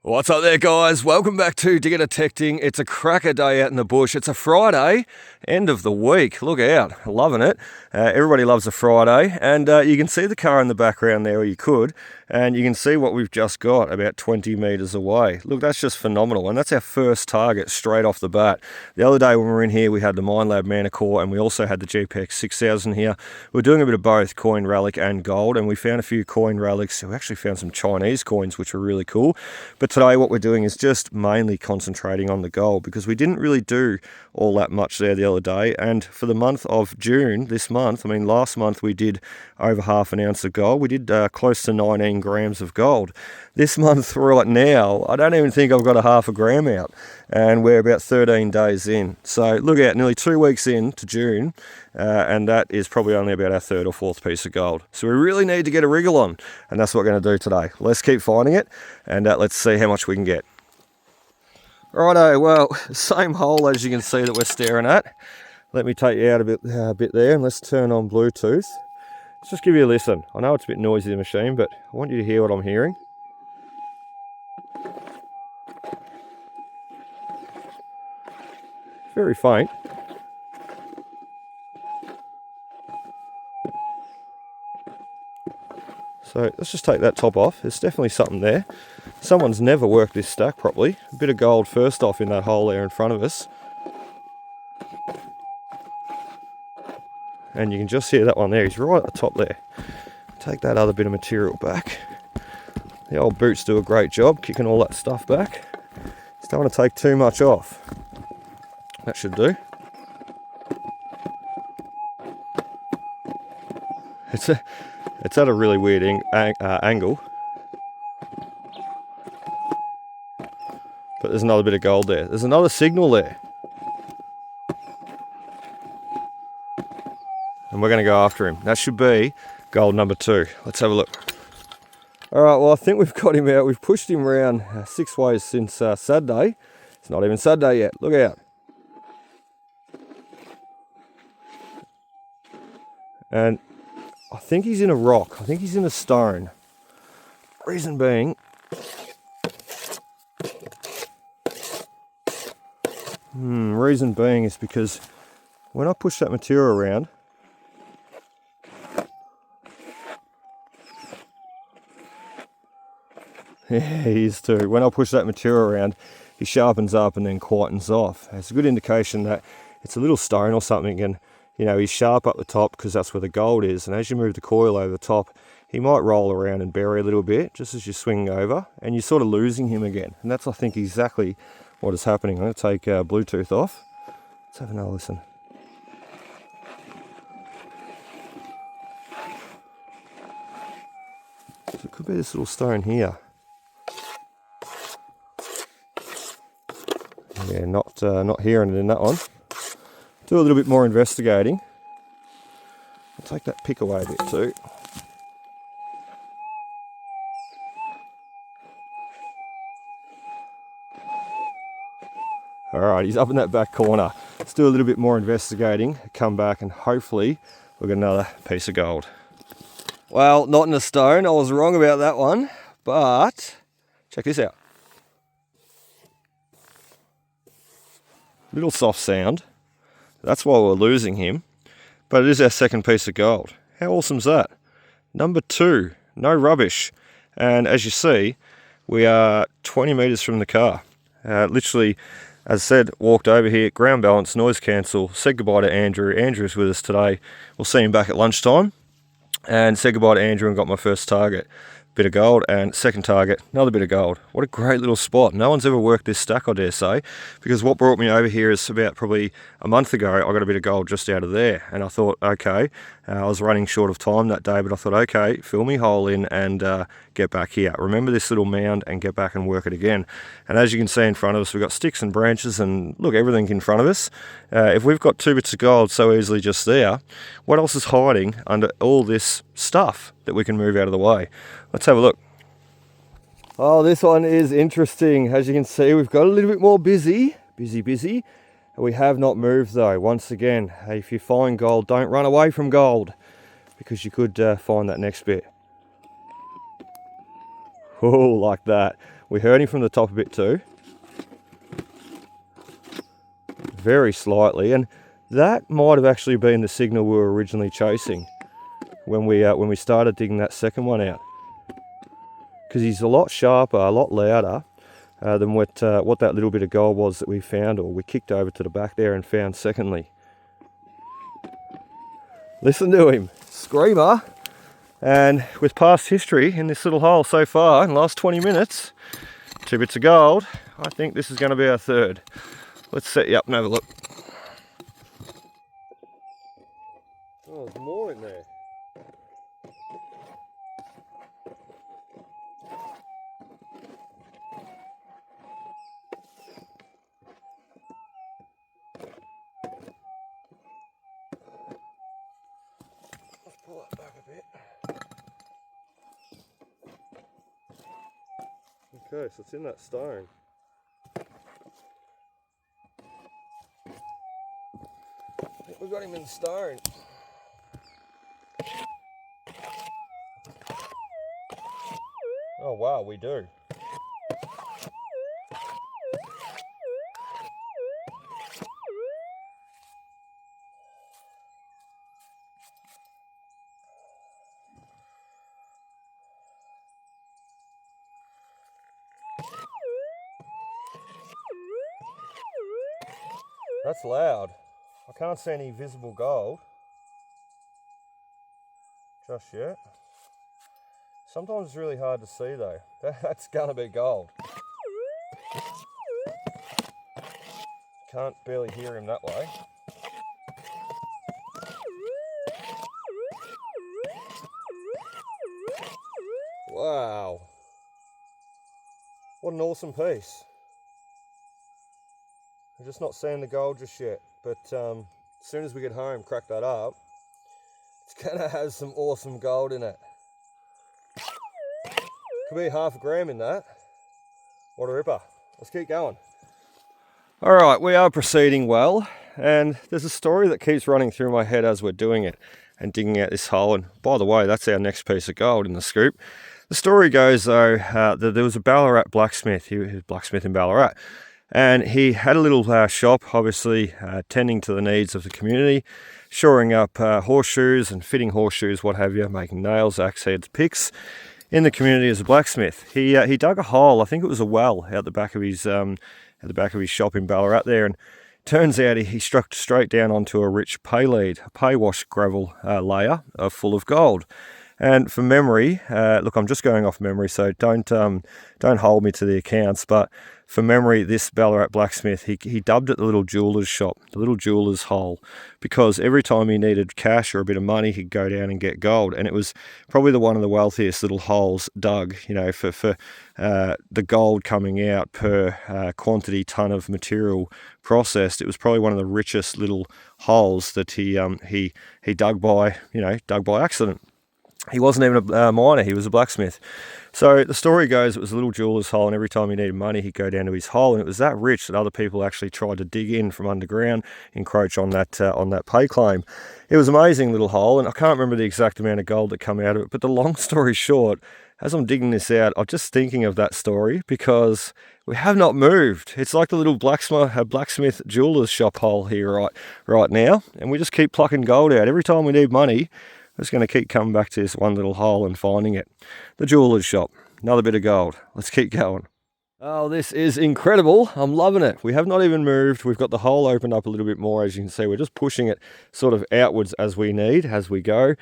What's up there, guys? Welcome back to Digger Detecting. It's a cracker day out in the bush. It's a Friday, end of the week. Look out, loving it. Everybody loves a Friday, and you can see the car in the background there, or you could, and you can see what we've just got about 20 metres away. Look, that's just phenomenal, and that's our first target straight off the bat. The other day when we were in here, we had the MINELAB Manicore, and we also had the GPX 6000 here. We're doing a bit of both, coin relic and gold, and we found a few coin relics. We actually found some Chinese coins, which were really cool. But today what we're doing is just mainly concentrating on the gold, because we didn't really do all that much there the other day. And for the month of June, this month, I mean last month we did over half an ounce of gold. We did close to 19 grams of gold. This month right now, I don't even think I've got a half a gram out, and we're about 13 days in. So look out, nearly 2 weeks into June, and that is probably only about our third or fourth piece of gold. So we really need to get a wriggle on, and that's what we're going to do today. Let's keep finding it, and let's see how much we can get. Righto, well, same hole as you can see that we're staring at. Let me take you out a bit there, and let's turn on Bluetooth. Let's just give you a listen. I know it's a bit noisy, the machine, but I want you to hear what I'm hearing. Very faint. So let's just take that top off. There's definitely something there. Someone's never worked this stack properly. A bit of gold first off in that hole there in front of us. And you can just hear that one there. He's right at the top there. Take that other bit of material back. The old boots do a great job kicking all that stuff back. Just don't want to take too much off. That should do. It's at a really weird angle. But there's another bit of gold there. There's another signal there. And we're going to go after him. That should be gold number 2. Let's have a look. Alright, well I think we've got him out. We've pushed him around 6 ways since Saturday. It's not even Saturday yet. Look out. And I think he's in a rock. I think he's in a stone. Reason being, is because when I push that material around, yeah, he is too. When I push that material around, he sharpens up and then quietens off. It's a good indication that it's a little stone or something, and you know, he's sharp up the top because that's where the gold is, and as you move the coil over the top, he might roll around and bury a little bit just as you're swinging over, and you're sort of losing him again. And that's, I think, exactly what is happening. I'm going to take Bluetooth off. Let's have another listen. So it could be this little stone here. Yeah, not hearing it in that one. Do a little bit more investigating. I'll take that pick away a bit too. Alright, he's up in that back corner. Let's do a little bit more investigating, come back, and hopefully we'll get another piece of gold. Well, not in a stone. I was wrong about that one, but check this out. Little soft sound. That's why we're losing him, but it is our second piece of gold. How awesome's that? Number 2, no rubbish. And as you see, we are 20 metres from the car. Literally, as I said, walked over here, ground balance, noise cancel, said goodbye to Andrew. Andrew's with us today. We'll see him back at lunchtime. And said goodbye to Andrew and got my first target. Bit of gold, and second target, another bit of gold. What a great little spot. No one's ever worked this stack, I dare say, because what brought me over here is about probably a month ago, I got a bit of gold just out of there, and I thought, okay, I was running short of time that day, but I thought, okay, fill me hole in and get back here. Remember this little mound and get back and work it again. And as you can see in front of us, we've got sticks and branches and look, everything in front of us. If we've got 2 bits of gold so easily just there, what else is hiding under all this stuff that we can move out of the way? Let's have a look. Oh, this one is interesting. As you can see, we've got a little bit more busy. We have not moved though. Once again, if you find gold, don't run away from gold, because you could find that next bit. Oh, like that. We heard him from the top a bit too. Very slightly, and that might have actually been the signal we were originally chasing when we started digging that second one out. Because he's a lot sharper, a lot louder than what that little bit of gold was that we found, or we kicked over to the back there and found secondly. Listen to him, screamer. And with past history in this little hole so far in the last 20 minutes, 2 bits of gold, I think this is going to be our third. Let's set you up and have a look. Oh, there's more in there. Let's pull that back a bit. Okay, so it's in that stone. I think we've got him in the stone. Oh wow, we do. That's loud. I can't see any visible gold just yet. Sometimes it's really hard to see though. That's gonna be gold. Can't barely hear him that way. Wow. What an awesome piece. I'm just not seeing the gold just yet, but as soon as we get home, crack that up, it's gonna have some awesome gold in it. Could be 0.5 gram in that. What a ripper. Let's keep going. All right, we are proceeding well, and there's a story that keeps running through my head as we're doing it and digging out this hole. And by the way, that's our next piece of gold in the scoop. The story goes though that there was a Ballarat blacksmith. He was a blacksmith in Ballarat. And he had a little shop, obviously tending to the needs of the community, shoring up horseshoes and fitting horseshoes, what have you, making nails, axe heads, picks in the community as a blacksmith. He dug a hole, I think it was a well, out the back of his shop in Ballarat there, and turns out he struck straight down onto a rich pay lead, a pay wash gravel layer full of gold. And for memory, look, I'm just going off memory, so don't hold me to the accounts, but for memory, this Ballarat blacksmith, he dubbed it the little jeweller's shop, the little jeweller's hole, because every time he needed cash or a bit of money, he'd go down and get gold. And it was probably one of the wealthiest little holes dug, you know, for the gold coming out per quantity ton of material processed. It was probably one of the richest little holes that he dug by accident. He wasn't even a miner, he was a blacksmith. So the story goes it was a little jeweller's hole, and every time he needed money, he'd go down to his hole, and it was that rich that other people actually tried to dig in from underground, encroach on that pay claim. It was an amazing little hole, and I can't remember the exact amount of gold that came out of it, but the long story short, as I'm digging this out, I'm just thinking of that story because we have not moved. It's like the little blacksmith jeweller's shop hole here right now, and we just keep plucking gold out. Every time we need money, we're just going to keep coming back to this one little hole and finding it. The jeweller's shop, another bit of gold. Let's keep going. Oh, this is incredible. I'm loving it. We have not even moved. We've got the hole opened up a little bit more. As you can see, we're just pushing it sort of outwards as we go.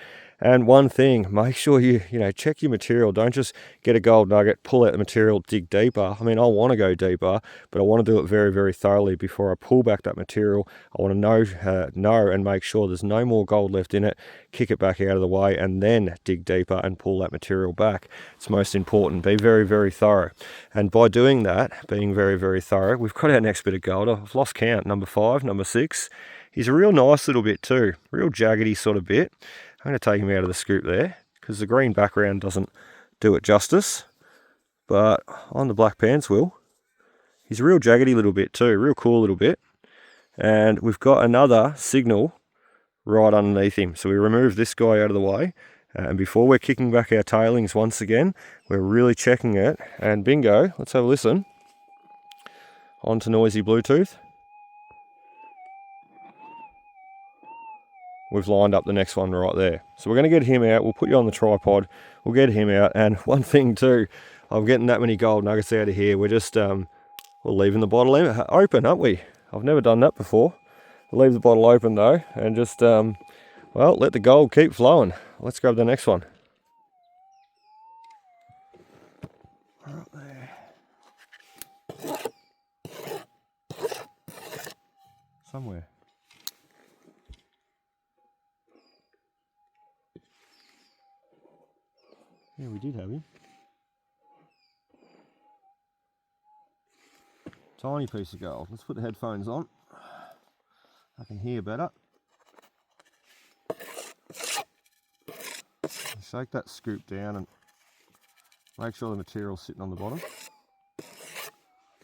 And one thing, make sure you check your material. Don't just get a gold nugget, pull out the material, dig deeper. I mean, I want to go deeper, but I want to do it very, very thoroughly before I pull back that material. I want to know and make sure there's no more gold left in it, kick it back out of the way, and then dig deeper and pull that material back. It's most important. Be very, very thorough. And by doing that, being very, very thorough, we've got our next bit of gold. I've lost count. Number 5, number 6. He's a real nice little bit too. Real jaggedy sort of bit. I'm going to take him out of the scoop there because the green background doesn't do it justice, but on the black pants will. He's a real jaggedy little bit too, real cool little bit. And we've got another signal right underneath him. So we remove this guy out of the way And before we're kicking back our tailings once again, we're really checking it. And bingo, let's have a listen. On to noisy Bluetooth. We've lined up the next one right there. So we're going to get him out. We'll put you on the tripod. We'll get him out. And one thing too, I'm getting that many gold nuggets out of here. We're just, we're leaving the bottle open, aren't we? I've never done that before. We'll leave the bottle open though, and just, well, let the gold keep flowing. Let's grab the next one. Right there. Somewhere. Yeah, we did have him. Tiny piece of gold. Let's put the headphones on. I can hear better. Shake that scoop down and make sure the material's sitting on the bottom.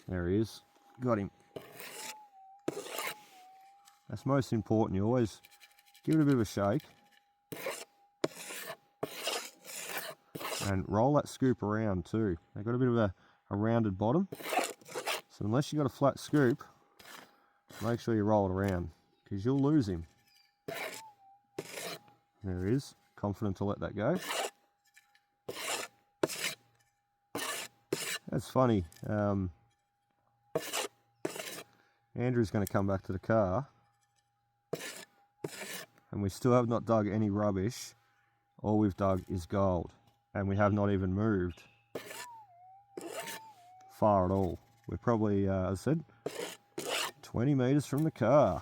There he is. Got him. That's most important. You always give it a bit of a shake. And roll that scoop around too. They've got a bit of a rounded bottom. So unless you've got a flat scoop, make sure you roll it around, because you'll lose him. There he is. Confident to let that go. That's funny. Andrew's going to come back to the car. And we still have not dug any rubbish. All we've dug is gold. And we have not even moved far at all. We're probably, as I said, 20 metres from the car.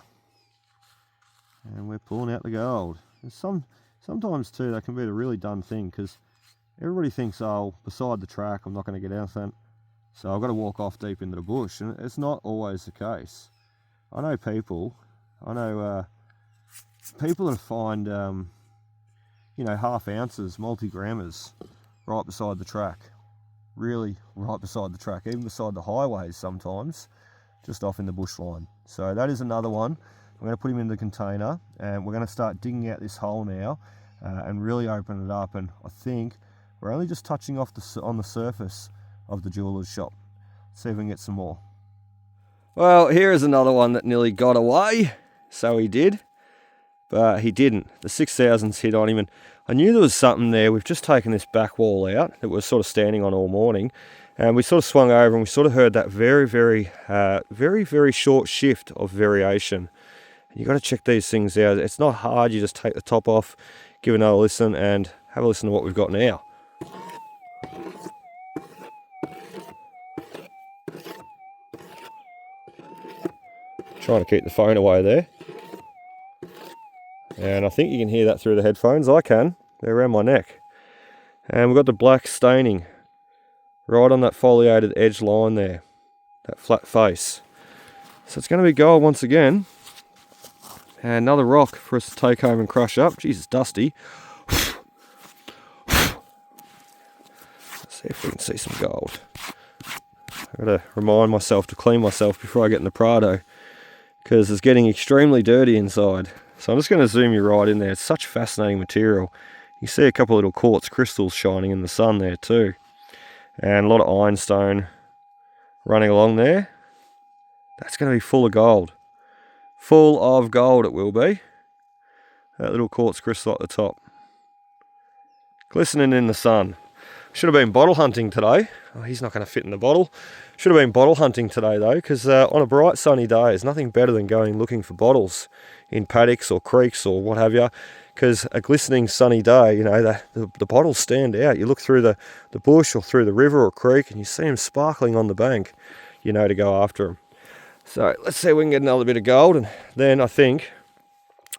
And we're pulling out the gold. And sometimes too, that can be a really dumb thing, because everybody thinks, oh, beside the track, I'm not going to get anything, so I've got to walk off deep into the bush. And it's not always the case. I know people that find, you know, half ounces, multi-grammers, right beside the track. Really right beside the track, even beside the highways sometimes, just off in the bushline. So that is another one. I'm going to put him in the container, and we're going to start digging out this hole now and really open it up. And I think we're only just touching off on the surface of the jeweller's shop. Let's see if we can get some more. Well, here is another one that nearly got away. So he did, but he didn't. The 6000s hit on him, and I knew there was something there. We've just taken this back wall out that we're sort of standing on all morning, and we sort of swung over and we sort of heard that very, very short shift of variation. And you've got to check these things out. It's not hard. You just take the top off, give another listen, and have a listen to what we've got now. Trying to keep the phone away there. And I think you can hear that through the headphones. I can. They're around my neck. And we've got the black staining right on that foliated edge line there. That flat face. So it's going to be gold once again. And another rock for us to take home and crush up. Jeez, it's dusty. Let's see if we can see some gold. I've got to remind myself to clean myself before I get in the Prado, because it's getting extremely dirty inside. So I'm just going to zoom you right in there. It's such fascinating material. You see a couple of little quartz crystals shining in the sun there too. And a lot of ironstone running along there. That's going to be full of gold. Full of gold it will be. That little quartz crystal at the top. Glistening in the sun. Should have been bottle hunting today. Oh, he's not going to fit in the bottle. Should have been bottle hunting today though, because on a bright sunny day, there's nothing better than going looking for bottles in paddocks or creeks or what have you. Because a glistening sunny day, you know, the bottles stand out. You look through the bush or through the river or creek and you see them sparkling on the bank, you know, to go after them. So let's see if we can get another bit of gold. And then I think,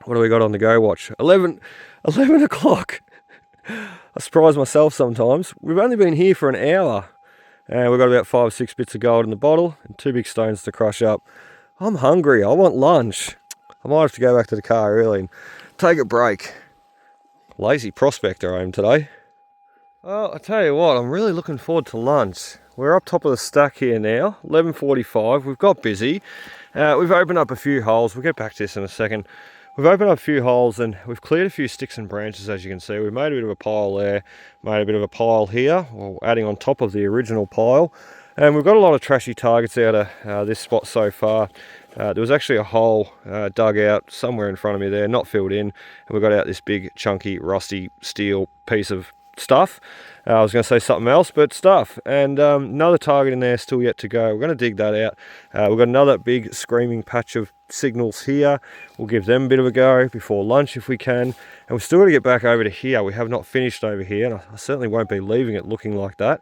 what do we got on the go watch? 11 o'clock. I surprise myself sometimes. We've only been here for an hour and we've got about 5 or 6 bits of gold in the bottle and 2 big stones to crush up. I'm hungry. I want lunch. I might have to go back to the car early and take a break. Lazy prospector I am today. Well, I tell you what, I'm really looking forward to lunch. We're up top of the stack here now, 11:45. We've got busy. We've opened up a few holes. We'll get back to this in a second. We've opened up a few holes and we've cleared a few sticks and branches, as you can see. We've made a bit of a pile there, made a bit of a pile here, or adding on top of the original pile. And we've got a lot of trashy targets out of this spot so far. There was actually a hole dug out somewhere in front of me there, not filled in. And we got out this big, chunky, rusty steel piece of stuff. I was going to say something else, but stuff. And another target in there still yet to go. We're going to dig that out. We've got another big screaming patch of signals here. We'll give them a bit of a go before lunch if we can. And we've still got to get back over to here. We have not finished over here, and I certainly won't be leaving it looking like that.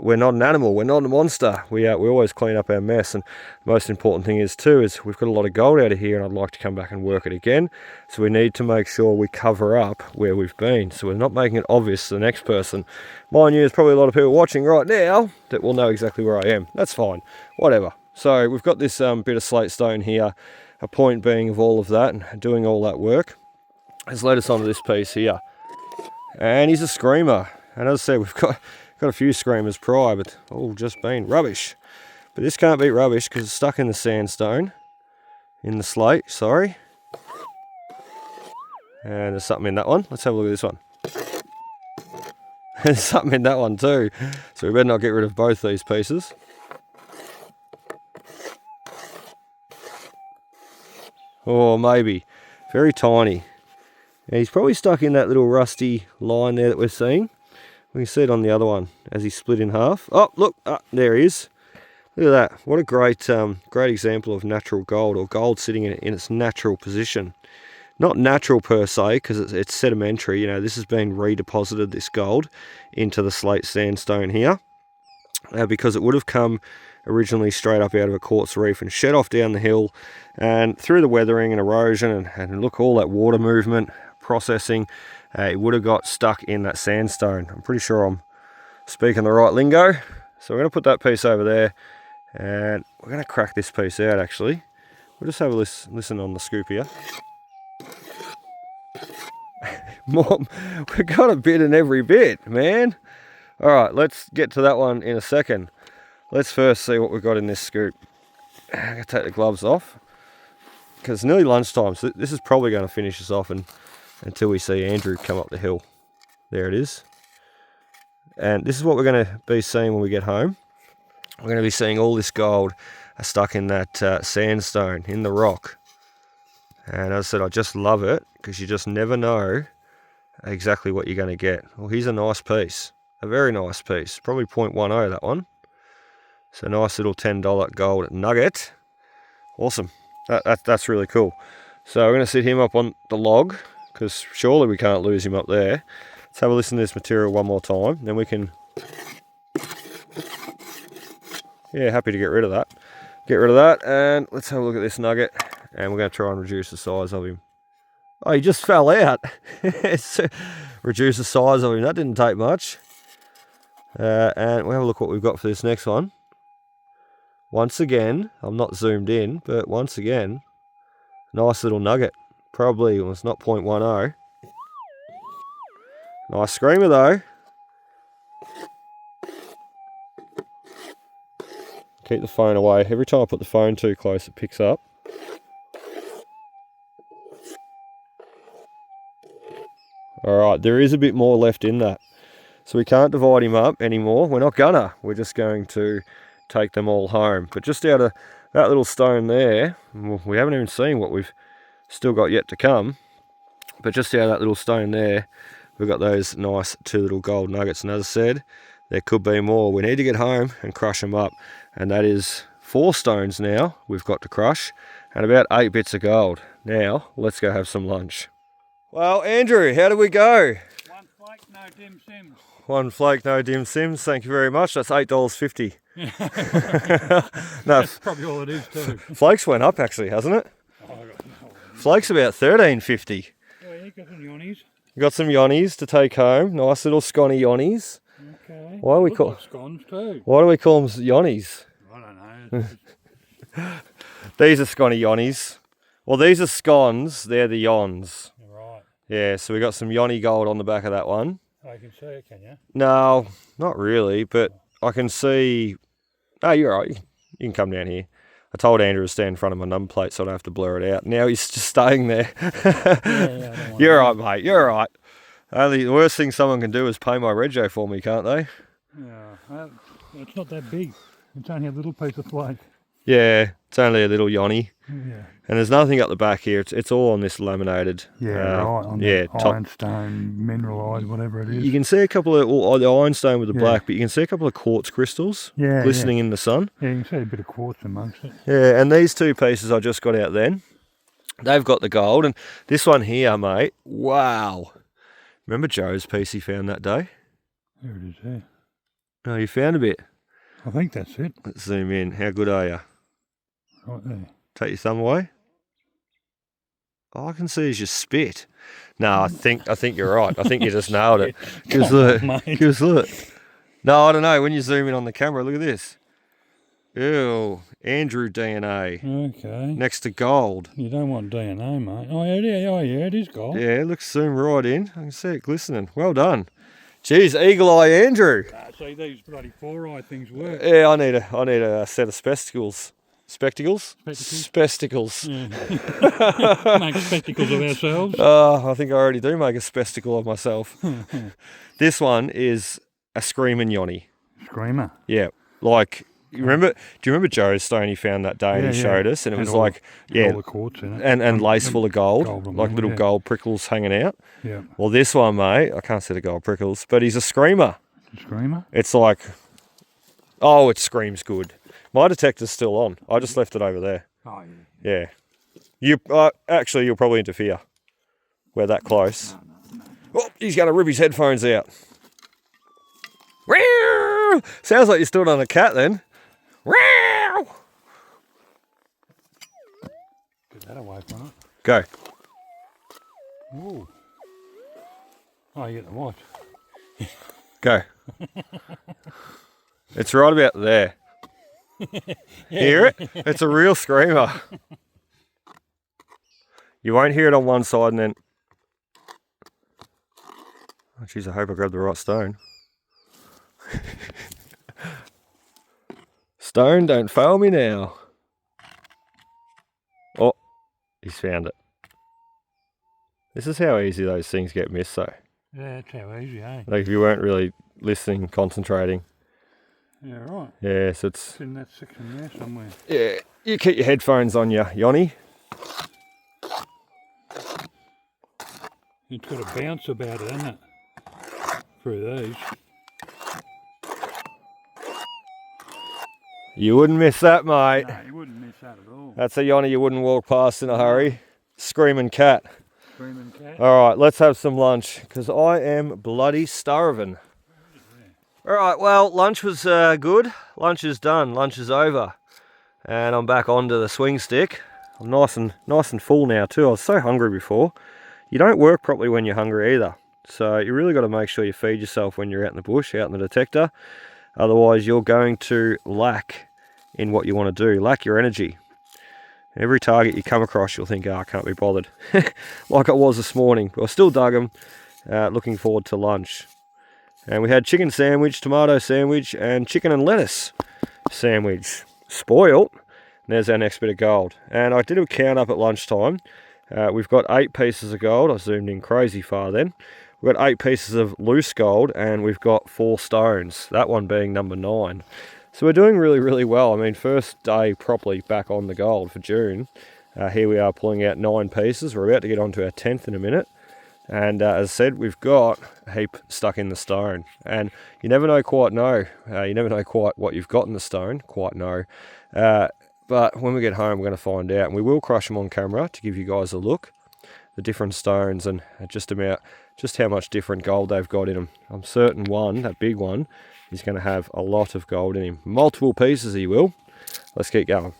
We're not an animal. We're not a monster. We always clean up our mess. And the most important thing is we've got a lot of gold out of here, and I'd like to come back and work it again. So we need to make sure we cover up where we've been, so we're not making it obvious to the next person. Mind you, there's probably a lot of people watching right now that will know exactly where I am. That's fine. Whatever. So we've got this bit of slate stone here. A point being of all of that and doing all that work has led us onto this piece here. And he's a screamer. And as I said, we've got a few screamers prior, but all just been rubbish. But this can't be rubbish because it's stuck in the sandstone, in the slate, sorry. And there's something in that one. Let's have a look at this one. There's something in that one too. So we better not get rid of both these pieces. Or maybe. Very tiny. And he's probably stuck in that little rusty line there that we're seeing. We can see it on the other one as he's split in half. Oh, look, there he is. Look at that. What a great example of natural gold, or gold sitting in its natural position. Not natural per se, because it's sedimentary. You know, this has been redeposited, this gold, into the slate sandstone here. Because it would have come originally straight up out of a quartz reef and shed off down the hill, and through the weathering and erosion and look, all that water movement, processing, it would have got stuck in that sandstone. I'm pretty sure I'm speaking the right lingo. So we're going to put that piece over there, and we're going to crack this piece out actually. We'll just have a listen on the scoop here. Mom, we've got a bit in every bit, man. Alright, let's get to that one in a second. Let's first see what we've got in this scoop. I'm going to take the gloves off, because it's nearly lunchtime, so this is probably going to finish us off until we see Andrew come up the hill. There it is. And this is what we're going to be seeing when we get home. We're going to be seeing all this gold stuck in that sandstone, in the rock. And as I said, I just love it, because you just never know exactly what you're going to get. Well, here's a nice piece. A very nice piece. Probably 0.10, that one. So nice little $10 gold nugget. Awesome. That's really cool. So we're going to sit him up on the log, because surely we can't lose him up there. Let's have a listen to this material one more time. Then we can... Yeah, happy to get rid of that. Get rid of that, and let's have a look at this nugget. And we're going to try and reduce the size of him. Oh, he just fell out. Reduce the size of him. That didn't take much. And we'll have a look what we've got for this next one. Once again, I'm not zoomed in, but once again, nice little nugget. Probably, well, it's not 0.10. Nice screamer though. Keep the phone away. Every time I put the phone too close, it picks up. Alright, there is a bit more left in that. So we can't divide him up anymore. We're not gonna. We're just going to take them all home. But just out of that little stone there, we haven't even seen what we've still got yet to come. But just out of that little stone there, we've got those nice 2 little gold nuggets. And as I said, there could be more. We need to get home and crush them up. And that is 4 stones now we've got to crush, and about 8 bits of gold. Now, let's go have some lunch. Well, Andrew, how did we go? 1 flake, no dim sims. 1 flake, no dim sims. Thank you very much. That's $8.50. No, That's probably all it is too. Flakes went up actually, hasn't it? Oh, I got no idea. Flakes about $13.50. Oh, you got some yonnies. Got some yonnies to take home. Nice little scony yonnies. Okay. Why do we Look call like scones too? Why do we call them yonnies? I don't know. These are scony yonnies. Well, these are scones. They're the yons. Right. Yeah, so we got some yonny gold on the back of that one. Oh, you can see it, can you? No, not really, but I can see... Oh, you're right. You can come down here. I told Andrew to stand in front of my number plate so I don't have to blur it out. Now he's just staying there. Yeah, You're all right, mate. You're all right. Only the worst thing someone can do is pay my rego for me, can't they? Yeah, it's not that big. It's only a little piece of flake. Yeah, it's only a little yonny. Yeah. And there's nothing up the back here. It's all on this laminated. Yeah, right. On yeah, the ironstone, mineralised, whatever it is. You can see a couple of the ironstone with the black, but you can see a couple of quartz crystals glistening in the sun. Yeah, you can see a bit of quartz amongst it. Yeah, and these two pieces I just got out then, they've got the gold. And this one here, mate, wow. Remember Joe's piece he found that day? There it is there. Oh, you found a bit? I think that's it. Let's zoom in. How good are you? Right there. Take your thumb away. All I can see is your spit. No, I think you're right. I think you just nailed it. Give us a look. Give us a look. No, I don't know. When you zoom in on the camera, look at this. Ew, Andrew DNA. Okay. Next to gold. You don't want DNA, mate. Oh yeah, it is gold. Yeah, look, zoom right in. I can see it glistening. Well done. Jeez, Eagle Eye Andrew. See, these bloody 4-eye things work. Yeah, I need a set of spectacles. Spectacles? Spectacles? Yeah. Make spectacles of ourselves. I think I already do make a spectacle of myself. This one is a screaming yonny. Screamer? Yeah, like, do you remember Joe's stone he found that day and he showed us, and it was all, like, all the quartz in it. and lace full of gold like little gold prickles hanging out. Yeah. Well, this one, mate, I can't see the gold prickles, but he's a screamer. A screamer? It's like, oh, it screams good. My detector's still on. I just left it over there. Oh, yeah. Yeah. Actually, you'll probably interfere. We're that close. No. Oh, he's going to rip his headphones out. Sounds like you stood on a cat then. Get that away from it. Go. Ooh. Oh, you get the watch. Go. It's right about there. Hear it? It's a real screamer. You won't hear it on one side and then... Oh, jeez, I hope I grabbed the right stone. Stone, don't fail me now. Oh, he's found it. This is how easy those things get missed, though. Yeah, that's how easy, eh? Like if you weren't really listening, concentrating. Yeah, right. Yeah, so it's in that section there somewhere. Yeah, you keep your headphones on you, Yonny. It's got a bounce about it, hasn't it? Through these. You wouldn't miss that, mate. No, you wouldn't miss that at all. That's a Yonny you wouldn't walk past in a hurry. Screaming cat. Screaming cat. All right, let's have some lunch because I am bloody starving. All right, well, lunch was good. Lunch is done. Lunch is over, and I'm back onto the swing stick. I'm nice and full now too. I was so hungry before. You don't work properly when you're hungry either. So you really got to make sure you feed yourself when you're out in the bush, out in the detector. Otherwise, you're going to lack in what you want to do, lack your energy. Every target you come across, you'll think, oh, I can't be bothered. Like I was this morning, but I still dug them. Looking forward to lunch. And we had chicken sandwich, tomato sandwich, and chicken and lettuce sandwich. Spoiled. And there's our next bit of gold. And I did a count up at lunchtime. We've got 8 pieces of gold. I zoomed in crazy far then. We've got 8 pieces of loose gold, and we've got 4 stones. That one being number 9. So we're doing really, really well. I mean, first day properly back on the gold for June. Here we are pulling out 9 pieces. We're about to get on to our 10th in a minute. And as I said, we've got a heap stuck in the stone. And you never quite know what you've got in the stone, but when we get home, we're going to find out. And we will crush them on camera to give you guys a look. The different stones and just how much different gold they've got in them. I'm certain that big one, is going to have a lot of gold in him. Multiple pieces he will. Let's keep going.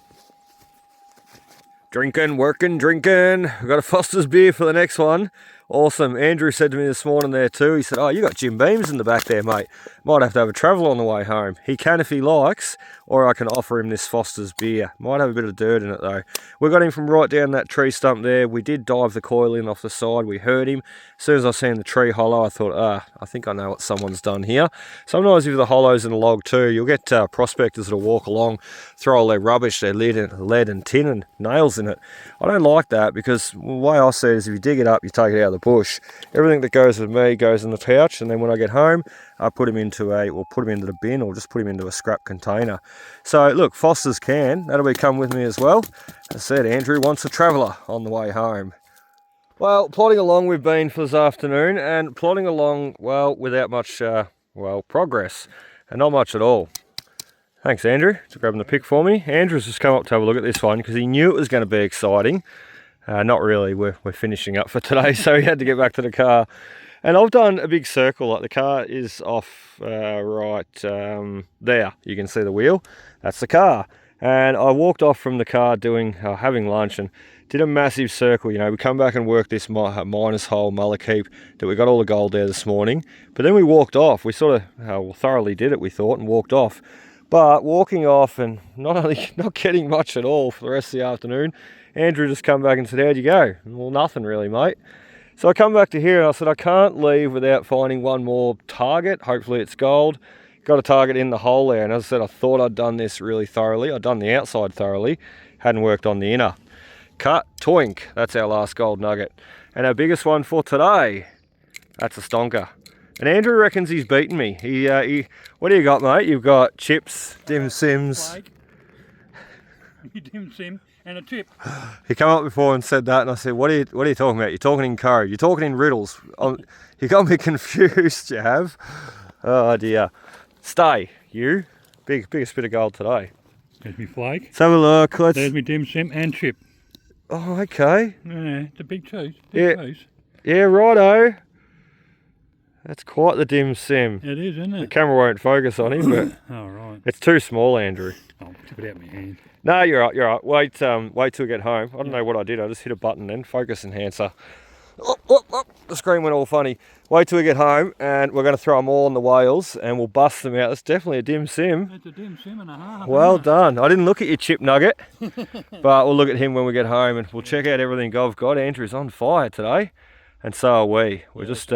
Drinking, working, drinking. We've got a Foster's beer for the next one. Awesome. Andrew said to me this morning there too, he said, oh, you got Jim Beams in the back there, mate. Might have to have a travel on the way home. He can if he likes, or I can offer him this Foster's beer. Might have a bit of dirt in it though. We got him from right down that tree stump there. We did dive the coil in off the side. We heard him. As soon as I seen the tree hollow, I thought, I think I know what someone's done here. Sometimes if the hollow's in a log too, you'll get prospectors that'll walk along, throw all their rubbish, their lead and tin and nails in it. I don't like that because the way I see it is if you dig it up, you take it out of the bush. Everything that goes with me goes in the pouch, and then when I get home, I put them into the bin, or just put them into a scrap container. So look, Foster's can, that'll be come with me as well. As I said, Andrew wants a traveller on the way home. Well, plodding along we've been for this afternoon, and plodding along, well, without much, progress, and not much at all. Thanks, Andrew, for grabbing the pick for me. Andrew's just come up to have a look at this one because he knew it was going to be exciting. Not really, we're finishing up for today, so he had to get back to the car. And I've done a big circle, like the car is off right there. You can see the wheel, that's the car. And I walked off from the car having lunch and did a massive circle. You know, we come back and work this minus hole mullock heap that we got all the gold there this morning. But then we walked off, we sort of thoroughly did it, we thought, and walked off. But walking off and not getting much at all for the rest of the afternoon, Andrew just come back and said, how'd you go? Well, nothing really, mate. So I come back to here and I said, I can't leave without finding one more target. Hopefully it's gold. Got a target in the hole there. And as I said, I thought I'd done this really thoroughly. I'd done the outside thoroughly. Hadn't worked on the inner. Cut, toink. That's our last gold nugget. And our biggest one for today, that's a stonker. And Andrew reckons he's beaten me. What do you got, mate? You've got chips, dim sims. Dim sim and a tip. He came up before and said that, and I said, what are you talking about? You're talking in code. You're talking in riddles. You got me confused, you have. Oh dear. Stay, you. Biggest bit of gold today. There's me flake. Let's have a look. There's me dim sim and chip. Oh, okay. Yeah, it's a big piece. Big piece. Yeah, righto. That's quite the dim sim. It is, isn't it? The camera won't focus on him, but oh, right. It's too small, Andrew. I'll tip it out my hand. No, you're right. Wait till we get home. I don't know what I did. I just hit a button then. Focus enhancer. The screen went all funny. Wait till we get home, and we're going to throw them all on the whales, and we'll bust them out. That's definitely a dim sim. It's a dim sim and a half. Well done. I didn't look at your chip nugget, but we'll look at him when we get home, and we'll check out everything I've got. Andrew's on fire today, and so are we. We just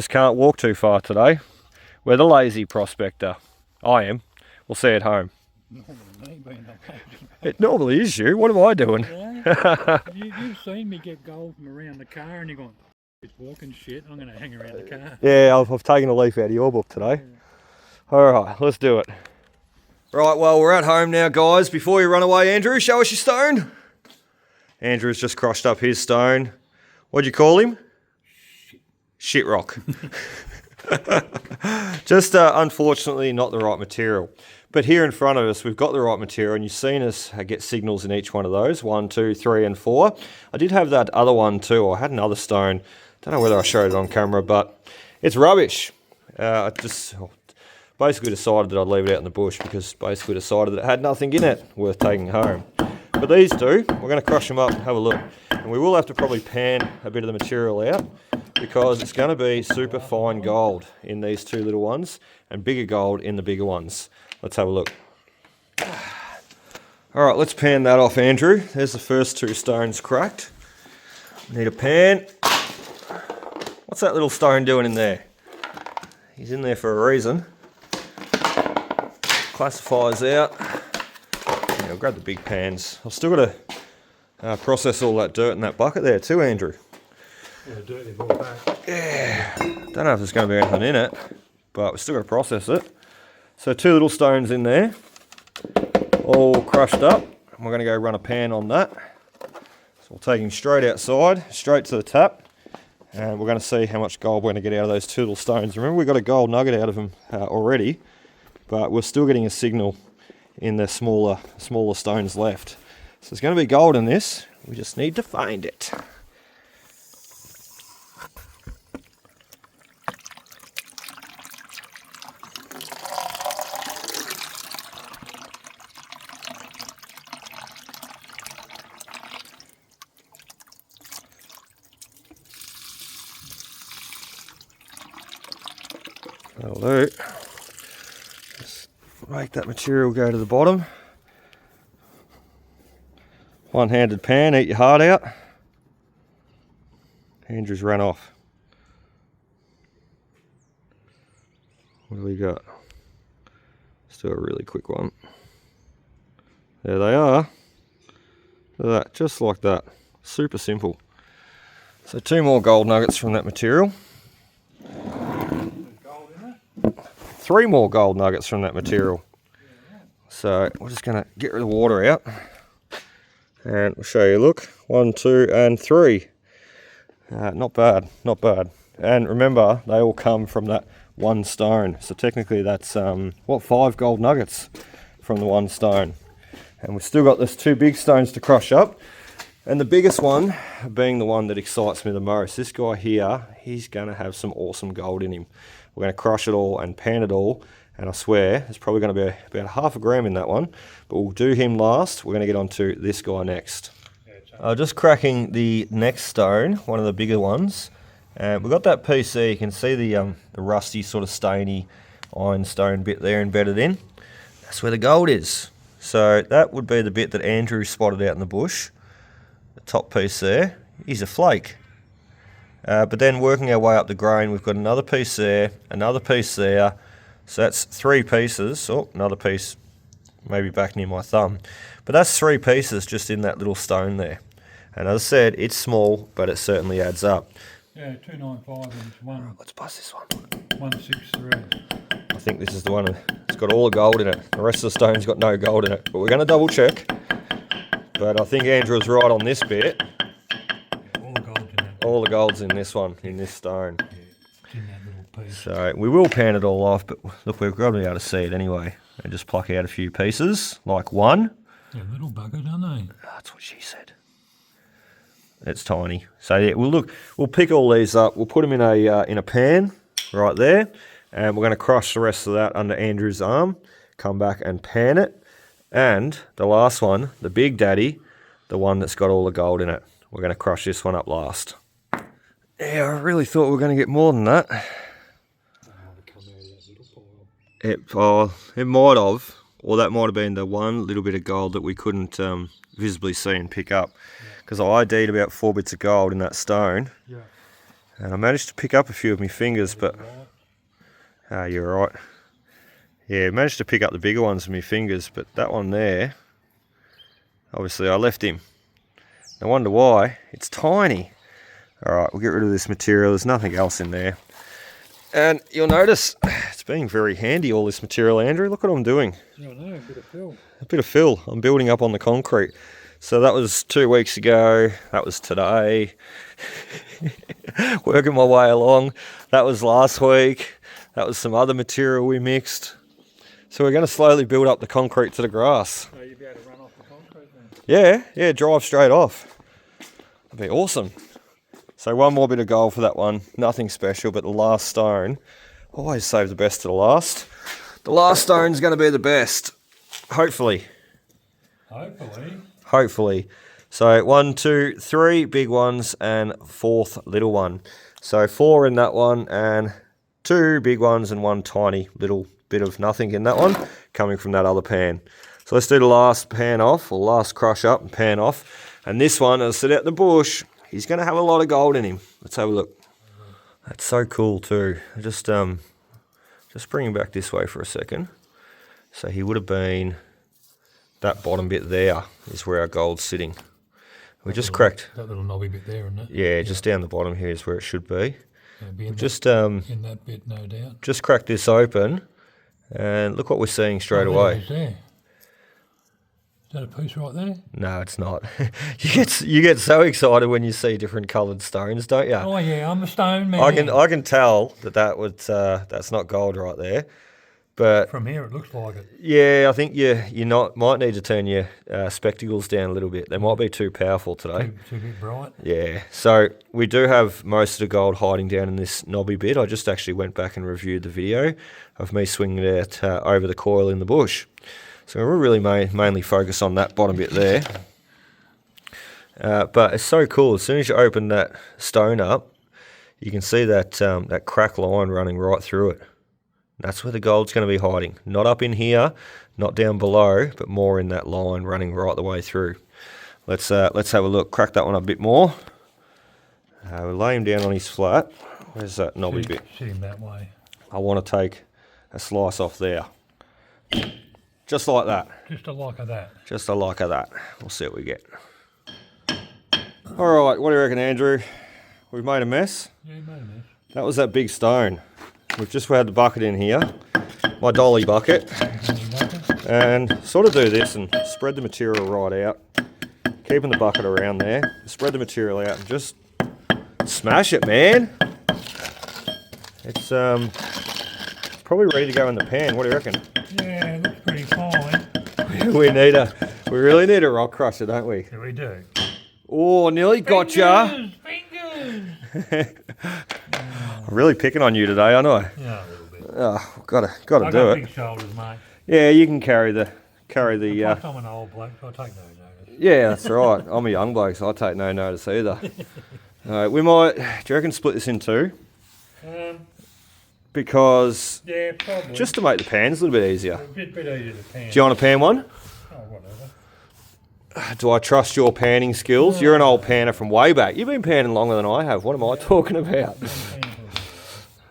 can't walk too far today. We're the lazy prospector. I am. We'll see you at home. It normally is you. What am I doing? Yeah. You've seen me get gold from around the car and you're going, it's walking shit, I'm going to hang around the car. Yeah, I've taken a leaf out of your book today. Yeah. All right, let's do it. Right, well, we're at home now, guys. Before you run away, Andrew, show us your stone. Andrew's just crushed up his stone. What'd you call him? Shit rock. Just unfortunately not the right material. But here in front of us, we've got the right material, and you've seen us get signals in each one of those, 1, 2, 3, and 4. I did have that other one too. I had another stone. Don't know whether I showed it on camera, but it's rubbish. I just basically decided that I'd leave it out in the bush because basically decided that it had nothing in it worth taking home. But these two, we're going to crush them up and have a look. And we will have to probably pan a bit of the material out because it's going to be super fine gold in these two little ones and bigger gold in the bigger ones. Let's have a look. All right, let's pan that off, Andrew. There's the first two stones cracked. Need a pan. What's that little stone doing in there? He's in there for a reason. Classifiers out. Yeah, I'll grab the big pans. I've still got to process all that dirt in that bucket there too, Andrew. Yeah, dirt they've all back. Yeah. Don't know if there's going to be anything in it, but we've still got to process it. So two little stones in there, all crushed up. And we're going to go run a pan on that. So we'll take him straight outside, straight to the tap. And we're going to see how much gold we're going to get out of those two little stones. Remember, we got a gold nugget out of them already, but we're still getting a signal in the smaller stones left. So there's going to be gold in this. We just need to find it. That'll do. Just make that material go to the bottom. One-handed pan, eat your heart out. Andrew's ran off. What do we got? Let's do a really quick one. There they are. Look at that, just like that. Super simple. So 2 more gold nuggets from that material. 3 more gold nuggets from that material. So we're just going to get the water out. And we'll show you, look. 1, 2, and 3. Not bad, not bad. And remember, they all come from that one stone. So technically that's, 5 gold nuggets from the one stone. And we've still got those 2 big stones to crush up. And the biggest one being the one that excites me the most. This guy here, he's going to have some awesome gold in him. We're going to crush it all and pan it all. And I swear, there's probably going to be about 1/2 gram in that one. But we'll do him last. We're going to get on to this guy next. Just cracking the next stone, one of the bigger ones. We've got that PC. You can see the rusty sort of stainy ironstone bit there embedded in. That's where the gold is. So that would be the bit that Andrew spotted out in the bush. The top piece there is a flake. But then working our way up the grain, we've got another piece there, another piece there. So that's 3 pieces. Oh, another piece maybe back near my thumb. But that's 3 pieces just in that little stone there. And as I said, it's small, but it certainly adds up. Yeah, 295 inch, one. Let's bust this one. 163. I think this is the one. It's got all the gold in it. The rest of the stone's got no gold in it. But we're going to double check. But I think Andrew was right on this bit. All the gold's in that. All the gold's in this one, in this stone. Yeah, it's in that little piece. So we will pan it all off, but look, we've got to be able to see it anyway. And just pluck out a few pieces, like one. They're little buggers, aren't they? That's what she said. It's tiny. So yeah, we'll pick all these up. We'll put them in a pan right there, and we're going to crush the rest of that under Andrew's arm. Come back and pan it, and the last one, the big daddy, the one that's got all the gold in it. We're going to crush this one up last. Yeah, I really thought we were going to get more than that. It might have, or that might have been the one little bit of gold that we couldn't visibly see and pick up. Because I ID'd about 4 bits of gold in that stone. Yeah. And I managed to pick up a few with my fingers, but... you're right. Yeah, I managed to pick up the bigger ones with my fingers, but that one there, obviously I left him. I wonder why. It's tiny. Alright, we'll get rid of this material. There's nothing else in there. And you'll notice it's being very handy, all this material, Andrew. Look what I'm doing. Yeah, I know, a bit of fill. A bit of fill. I'm building up on the concrete. So that was 2 weeks ago. That was today. Working my way along. That was last week. That was some other material we mixed. So we're going to slowly build up the concrete to the grass. So you'll be able to run off the concrete then? Yeah, drive straight off. That'd be awesome. So 1 more bit of gold for that one. Nothing special, but the last stone. Always save the best to the last. The last stone's going to be the best. Hopefully. Hopefully. So 1, 2, 3 big ones and 4th little one. So 4 in that one and 2 big ones and 1 tiny little bit of nothing in that one coming from that other pan. So let's do the last pan off, or last crush up and pan off. And this one, as I said out in the bush, he's going to have a lot of gold in him. Let's have a look. That's so cool too. Just bring him back this way for a second. So he would have been... That bottom bit there is where our gold's sitting. We just cracked... That little knobby bit there, isn't it? Yeah, just down the bottom here is where it should be. Be in Just in that bit, no doubt. Just cracked this open, and look what we're seeing straight away. There. Is that a piece right there? No, it's not. you get so excited when you see different coloured stones, don't you? Oh yeah, I'm a stone man. I can tell that's not gold right there. But from here, it looks like it. Yeah, I think you might need to turn your spectacles down a little bit. They might be too powerful today. Too bit bright. Yeah, so we do have most of the gold hiding down in this knobby bit. I just actually went back and reviewed the video of me swinging it over the coil in the bush. So we're really mainly focused on that bottom bit there. But it's so cool. As soon as you open that stone up, you can see that that crack line running right through it. That's where the gold's going to be hiding. Not up in here, not down below, but more in that line running right the way through. Let's have a look. Crack that one a bit more. We'll lay him down on his flat. Where's that knobby bit? Sit him that way. I want to take a slice off there. Just like that. Just a like of that. Just a like of that. We'll see what we get. All right, what do you reckon, Andrew? We've made a mess? Yeah, you made a mess. That was that big stone. We've just had the bucket in here, my dolly bucket, and sort of do this and spread the material right out, keeping the bucket around there, spread the material out and just smash it, man. It's probably ready to go in the pan. What do you reckon? Yeah, it looks pretty fine. we really need a rock crusher, don't we? Yeah, we do. Oh, nearly got ya. Fingers! I'm really picking on you today, aren't I? Yeah, a little bit. Oh, gotta I do got it. big shoulders, mate. Yeah, you can carry the. Plus I'm an old bloke, so I take no notice. Yeah, that's right. I'm a young bloke, so I take no notice either. Alright, we might. Do you reckon split this in two? Because Yeah, probably. just to make the pans a little bit easier. A bit easier to pan. Do you want to pan one? Oh, whatever. Do I trust your panning skills? You're an old panner from way back. You've been panning longer than I have. What am I talking about?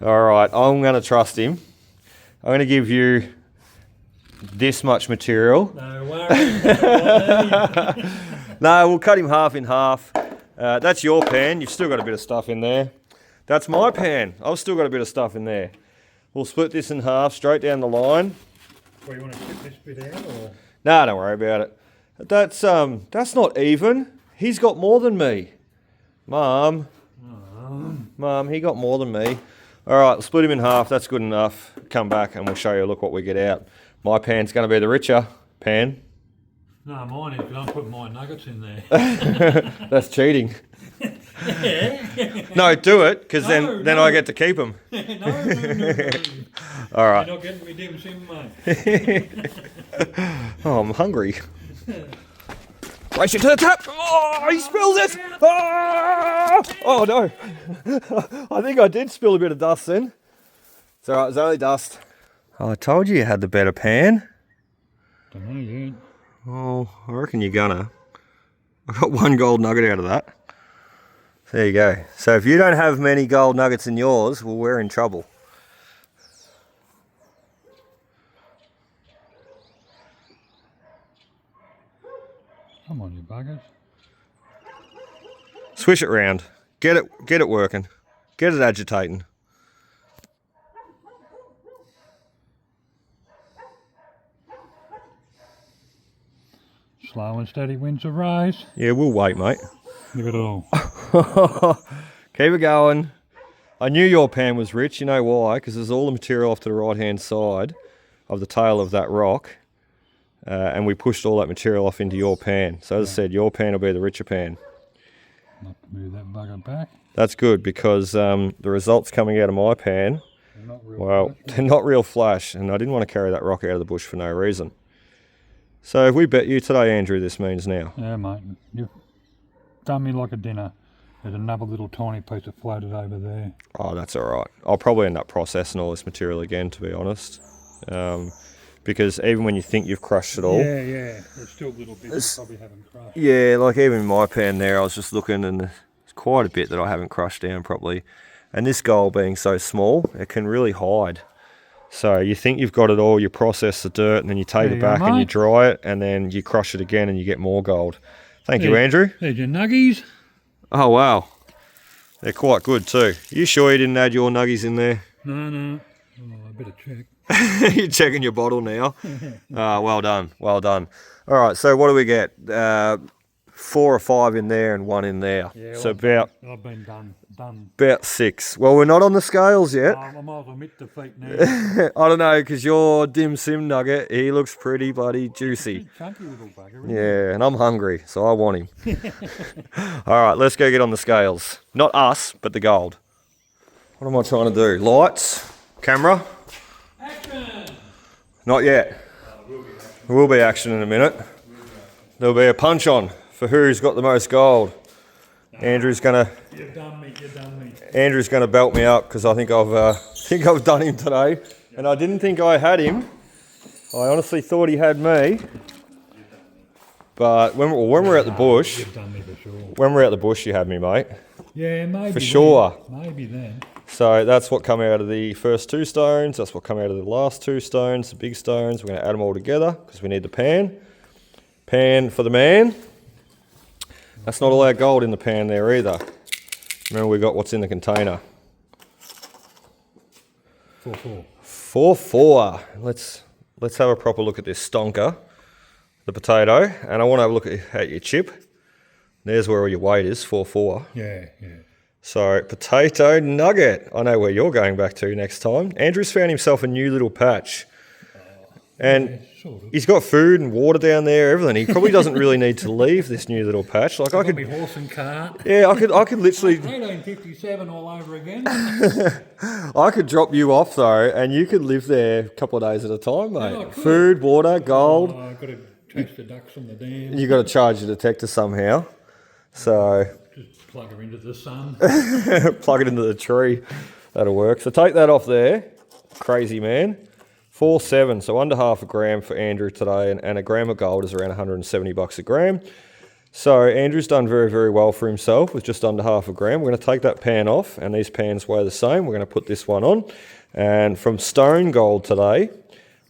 Alright, I'm going to trust him. I'm going to give you this much material. No worries. No, we'll cut him half in half. That's your pan. You've still got a bit of stuff in there. That's my pan. I've still got a bit of stuff in there. We'll split this in half straight down the line. Well, you want to tip this bit out, or? Nah, don't worry about it. That's not even. He's got more than me. Mum, he got more than me. All right, we'll split him in half. That's good enough. Come back and we'll show you. Look what we get out. My pan's going to be the richer pan. No, mine is, because I'm putting my nuggets in there. That's cheating. Yeah. No, do it, because No, then no. I get to keep them. No. All right. You're not getting me dim sim, mate. Oh, I'm hungry. Race it to the tap. Oh, he spilled it. Oh no. I think I did spill a bit of dust then. It's all right, it's only dust. Oh, I told you had the better pan. Don't know yet. Oh, I reckon you're gonna. I got one gold nugget out of that. There you go. So if you don't have many gold nuggets in yours, well, we're in trouble. Come on, you buggers. Swish it round. Get it working. Get it agitating. Slow and steady wins the race. Yeah, we'll wait, mate. Look at it all. Keep it going. I knew your pan was rich. You know why? Because there's all the material off to the right-hand side of the tail of that rock. And we pushed all that material off into your pan. So as I said, your pan will be the richer pan. Not move that bugger back. That's good, because the results coming out of my pan, They're not real well, flash. they're not real flash, and I didn't want to carry that rock out of the bush for no reason. So if we bet you today, Andrew, this means now. Yeah, mate. You've done me like a dinner. There's another little tiny piece that floated over there. Oh, that's all right. I'll probably end up processing all this material again, to be honest. Because even when you think you've crushed it all... Yeah. There's still little bits that probably haven't crushed. Yeah, like even in my pan there, I was just looking and there's quite a bit that I haven't crushed down properly. And this gold being so small, it can really hide. So you think you've got it all, you process the dirt, and then you take There it you go, back and you mate. dry it, and then you crush it again and you get more gold. Thank you, Andrew. There's your nuggies. Oh, wow. They're quite good too. You sure you didn't add your nuggies in there? No. Oh, I better check. You're checking your bottle now. Well done. All right, so what do we get? 4 or 5 in there and 1 in there. Yeah, So I've been done. about 6. Well, we're not on the scales yet. I might as well admit defeat now. I don't know, because your dim sim nugget, he looks pretty bloody juicy. Chunky little bugger, isn't he? Yeah, and I'm hungry, so I want him. All right, let's go get on the scales. Not us, but the gold. What am I trying to do? Lights? Camera? Action! Not yet. There will be action in a minute. There'll be a punch on for who's got the most gold. Andrew's gonna You've done me. belt me up because I think I've done him today. And I didn't think I had him. I honestly thought he had me. But when we're at the bush, You've done me for sure. when we're at the bush, you had me, mate. Yeah, maybe For sure. Then. Maybe then. So that's what come out of the first 2 stones. That's what come out of the last 2 stones, the big stones. We're going to add them all together because we need the pan. Pan for the man. That's not all our gold in the pan there either. Remember, we got what's in the container. 4-4. 4-4. Let's have a proper look at this stonker, the potato, and I want to have a look at your chip. There's where all your weight is, 4-4. Yeah. So, potato nugget. I know where you're going back to next time. Andrew's found himself a new little patch. And Sort of. he's got food and water down there, everything. He probably doesn't really need to leave this new little patch. Like I Got me could, horse and cart. yeah, I could literally, 1857 all over again. I could drop you off though, and you could live there a couple of days at a time, mate. I could. Food, water, gold. Oh, I've got to chase the ducks from the dam. You got to charge your detector somehow. So Just plug her into the sun. plug it into the tree. That'll work. So take that off there. Crazy man. 4.7, so under half a gram for Andrew today, and a gram of gold is around 170 bucks a gram. So Andrew's done very, very well for himself with just under half a gram. We're going to take that pan off, and these pans weigh the same. We're going to put this one on. And from stone gold today,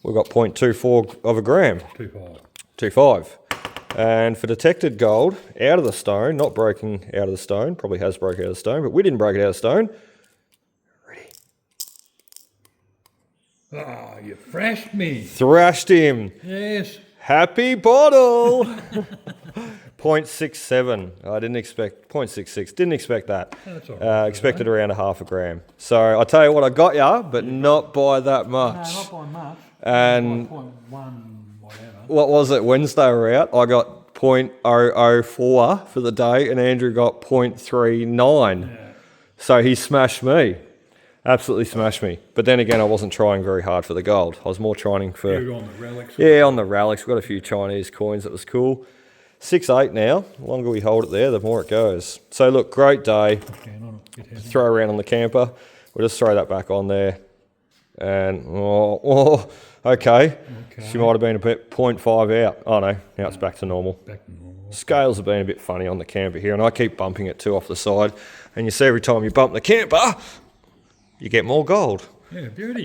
we've got 0.24 of a gram. 2-5. 2.5. And for detected gold, out of the stone, not breaking out of the stone, probably has broke out of the stone, but we didn't break it out of the stone. Oh, you thrashed me. Thrashed him. Yes. Happy bottle. 0.67. I didn't expect 0.66. Didn't expect that. That's all right, expected around a half a gram. So I tell you what, I got ya, but not by that No, much. not by much. And 0.1, whatever. what was it? Wednesday we're out. I got 0.004 for the day, and Andrew got 0.39. Yeah. So he smashed me. Absolutely smashed me. But then again, I wasn't trying very hard for the gold. I was more trying for... You on the relics. Yeah, on the relics. We've got a few Chinese coins. That was cool. 6.8 now. The longer we hold it there, the more it goes. So look, great day. Down on it. Bit heavy. Throw around on the camper. We'll just throw that back on there. And, okay. She might have been a bit 0.5 out. Oh no, now it's back to normal. Back to normal. Scales have been a bit funny on the camper here, and I keep bumping it too off the side. And you see every time you bump the camper, you get more gold. Yeah, beauty.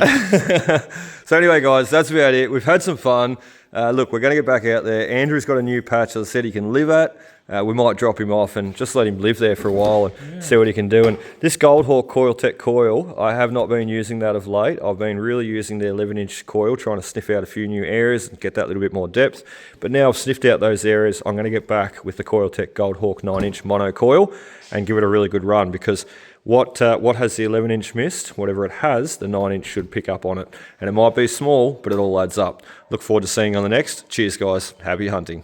So anyway, guys, that's about it. We've had some fun. Look, we're going to get back out there. Andrew's got a new patch, as I said, he can live at. We might drop him off and just let him live there for a while and see what he can do. And this Goldhawk Coiltech coil, I have not been using that of late. I've been really using the 11-inch coil, trying to sniff out a few new areas and get that little bit more depth. But now I've sniffed out those areas, I'm going to get back with the Coiltech Goldhawk 9-inch mono coil and give it a really good run, because what has the 11-inch missed? Whatever it has, the 9-inch should pick up on it. And it might be small, but it all adds up. Look forward to seeing you on the next. Cheers, guys. Happy hunting.